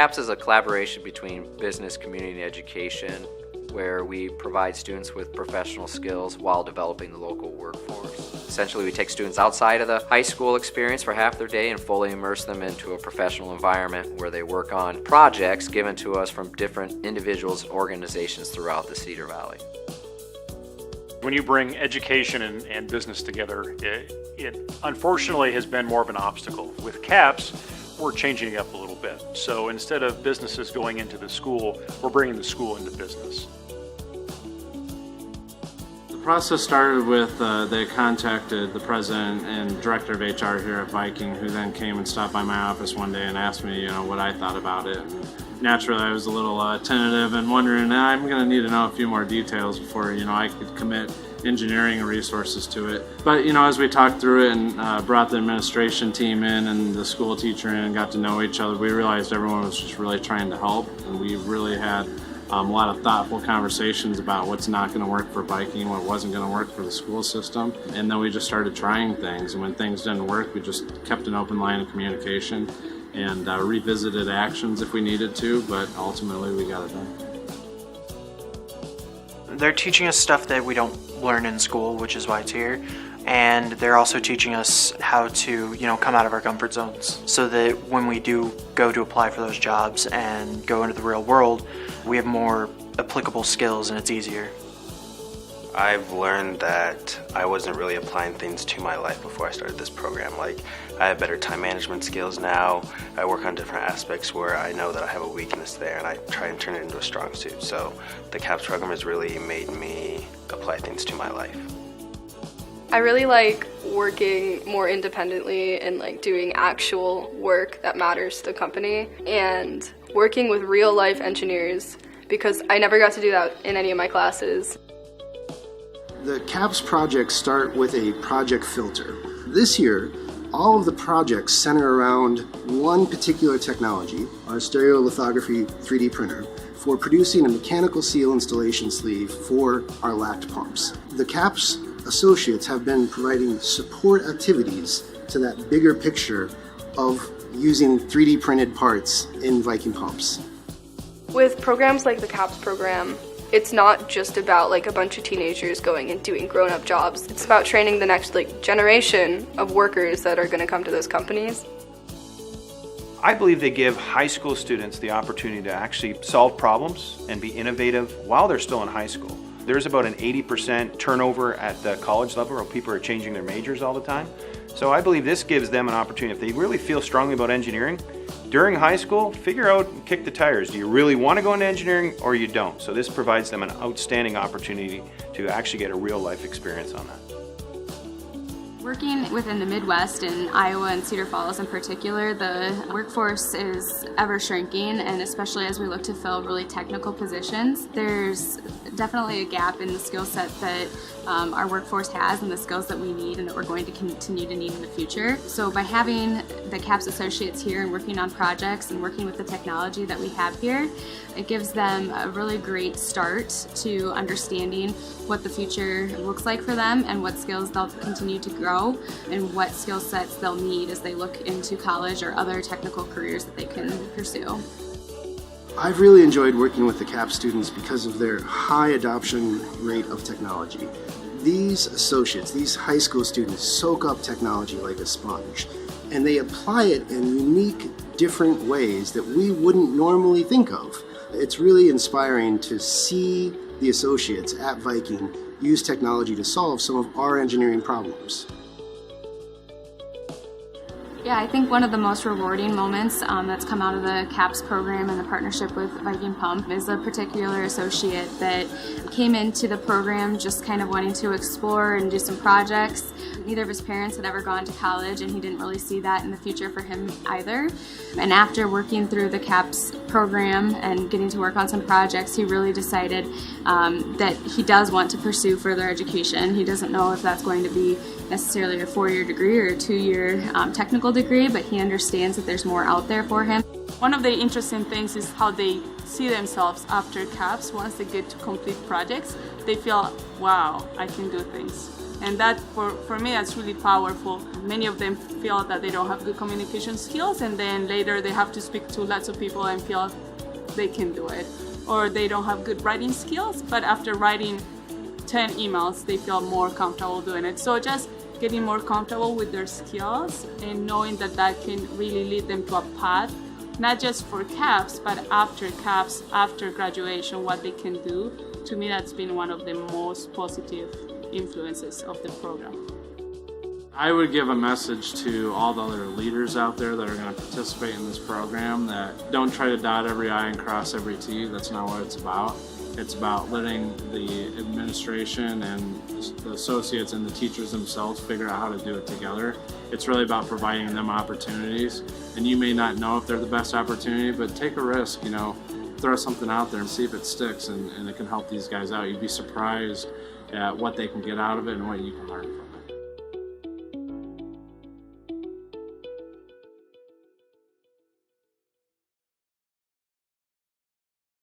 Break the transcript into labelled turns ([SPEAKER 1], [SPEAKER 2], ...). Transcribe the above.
[SPEAKER 1] CAPS is a collaboration between business, community, and education, where we provide students with professional skills while developing the local workforce. Essentially, we take students outside of the high school experience for half their day and fully immerse them into a professional environment where they work on projects given to us from different individuals and organizations throughout the Cedar Valley.
[SPEAKER 2] When you bring education and business together, it unfortunately has been more of an obstacle. With CAPS, we're changing it up a little bit. So instead of businesses going into the school, we're bringing the school into business.
[SPEAKER 3] The process started with they contacted the president and director of HR here at Viking, who then came and stopped by my office one day and asked me, what I thought about it. And naturally, I was a little tentative and wondering, I'm going to need to know a few more details before, I could commit engineering resources to it. But, as we talked through it and brought the administration team in and the school teacher in and got to know each other, we realized everyone was just really trying to help, and we really had a lot of thoughtful conversations about what's not going to work for Viking, what wasn't going to work for the school system, and then we just started trying things, and when things didn't work, we just kept an open line of communication and revisited actions if we needed to, but ultimately we got it done.
[SPEAKER 4] They're teaching us stuff that we don't learn in school, which is why it's here. And they're also teaching us how to, come out of our comfort zones so that when we do go to apply for those jobs and go into the real world, we have more applicable skills and it's easier.
[SPEAKER 5] I've learned that I wasn't really applying things to my life before I started this program. Like, I have better time management skills now. I work on different aspects where I know that I have a weakness there and I try and turn it into a strong suit. So the CAPS program has really made me apply things to my life.
[SPEAKER 6] I really like working more independently and doing actual work that matters to the company and working with real life engineers because I never got to do that in any of my classes.
[SPEAKER 7] The CAPS projects start with a project filter. This year, all of the projects center around one particular technology, our stereolithography 3D printer, for producing a mechanical seal installation sleeve for our LACT pumps. The CAPS associates have been providing support activities to that bigger picture of using 3D printed parts in Viking pumps.
[SPEAKER 6] With programs like the CAPS program, it's not just about a bunch of teenagers going and doing grown-up jobs. It's about training the next generation of workers that are going to come to those companies.
[SPEAKER 8] I believe they give high school students the opportunity to actually solve problems and be innovative while they're still in high school. There's about an 80% turnover at the college level where people are changing their majors all the time. So I believe this gives them an opportunity, if they really feel strongly about engineering, during high school, figure out and kick the tires. Do you really want to go into engineering or you don't? So this provides them an outstanding opportunity to actually get a real life experience on that.
[SPEAKER 9] Working within the Midwest in Iowa and Cedar Falls in particular, the workforce is ever shrinking, and especially as we look to fill really technical positions, there's definitely a gap in the skill set that our workforce has and the skills that we need and that we're going to continue to need in the future. So by having the CAPS associates here and working on projects and working with the technology that we have here, it gives them a really great start to understanding what the future looks like for them and what skills they'll continue to grow and what skill sets they'll need as they look into college or other technical careers that they can pursue.
[SPEAKER 7] I've really enjoyed working with the CAPS students because of their high adoption rate of technology. These associates, these high school students, soak up technology like a sponge, and they apply it in unique, different ways that we wouldn't normally think of. It's really inspiring to see the associates at Viking use technology to solve some of our engineering problems.
[SPEAKER 9] Yeah, I think one of the most rewarding moments that's come out of the CAPS program and the partnership with Viking Pump is a particular associate that came into the program just kind of wanting to explore and do some projects. Neither of his parents had ever gone to college, and he didn't really see that in the future for him either. And after working through the CAPS program and getting to work on some projects, he really decided that he does want to pursue further education. He doesn't know if that's going to be necessarily a 4-year degree or a 2-year technical degree, but he understands that there's more out there for him.
[SPEAKER 10] One of the interesting things is how they see themselves after CAPS. Once they get to complete projects, they feel, wow, I can do things. And that, for me, that's really powerful. Many of them feel that they don't have good communication skills, and then later they have to speak to lots of people and feel they can do it. Or they don't have good writing skills, but after writing 10 emails, they feel more comfortable doing it. So just getting more comfortable with their skills and knowing that that can really lead them to a path, not just for CAPS, but after CAPS, after graduation, what they can do. To me, that's been one of the most positive influences of the program.
[SPEAKER 3] I would give a message to all the other leaders out there that are going to participate in this program that don't try to dot every I and cross every T. That's not what it's about. It's about letting the administration and the associates and the teachers themselves figure out how to do it together. It's really about providing them opportunities. And you may not know if they're the best opportunity, but take a risk, throw something out there and see if it sticks and it can help these guys out. You'd be surprised at what they can get out of it and what you can learn from it.